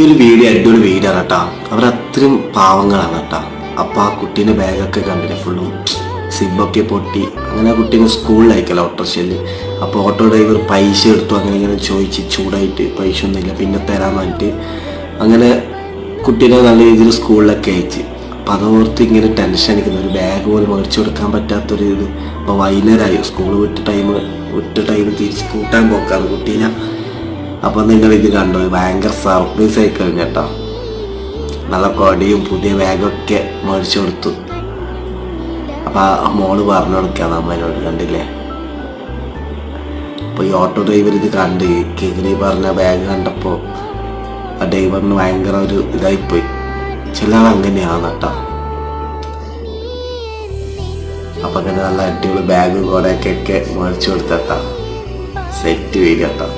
ഒരു വീഡിയോ അടിപൊളി വീഡിയോ ആണ് കേട്ടോ. അവരത്രയും പാവങ്ങളാണ് കേട്ടോ. അപ്പോൾ ആ കുട്ടീൻ്റെ ബാഗൊക്കെ കണ്ടില്ല, ഫുള്ളും സിബൊക്കെ പൊട്ടി. അങ്ങനെ ആ കുട്ടീനെ സ്കൂളിലയക്കല ഓട്ടോറിക്ഷയിൽ. അപ്പോൾ ഓട്ടോ ഡ്രൈവർ പൈസ എടുത്തു. അങ്ങനെ ഇങ്ങനെ ചോദിച്ച് ചൂടായിട്ട് പൈസ ഒന്നുമില്ല, പിന്നെ തരാമെന്ന് പറഞ്ഞിട്ട് അങ്ങനെ കുട്ടീനെ നല്ല രീതിയിൽ സ്കൂളിലൊക്കെ അയച്ച്. അപ്പം അതോർത്ത് ഇങ്ങനെ ടെൻഷൻ അടിക്കുന്ന, ഒരു ബാഗ് പോലും മേടിച്ചു കൊടുക്കാൻ പറ്റാത്തൊരു ഇത്. അപ്പോൾ വൈകുന്നേരമായി, സ്കൂൾ വിട്ട ടൈം തിരിച്ച് കൂട്ടാൻ പോക്കാണ് കുട്ടീനെ. അപ്പോൾ നിങ്ങൾ ഇത് കണ്ടോ, ഭയങ്കര സർപ്രൈസ് ആയി കഴിഞ്ഞ കേട്ടോ. നല്ല കൊടിയും പുതിയ ബാഗൊക്കെ മേടിച്ചു കൊടുത്തു. അപ്പം ആ മോള് പറഞ്ഞു കൊടുക്കുക അമ്മേനോട്, കണ്ടില്ലേ. അപ്പോൾ ഈ ഓട്ടോ ഡ്രൈവർ ഇത് കണ്ട് കിഗിരി പറഞ്ഞ ബാഗ് കണ്ടപ്പോൾ ആ ഡ്രൈവറിന് ഭയങ്കര ഒരു ഇതായിപ്പോയി. ചില ആൾ അങ്ങനെയാണ് കേട്ടോ. അപ്പം അങ്ങനെ നല്ല അടിപൊളി ബാഗ് കുറേയൊക്കെ മേടിച്ചു കൊടുത്തട്ടാ. സെറ്റ് വീഡിയോ കേട്ടോ.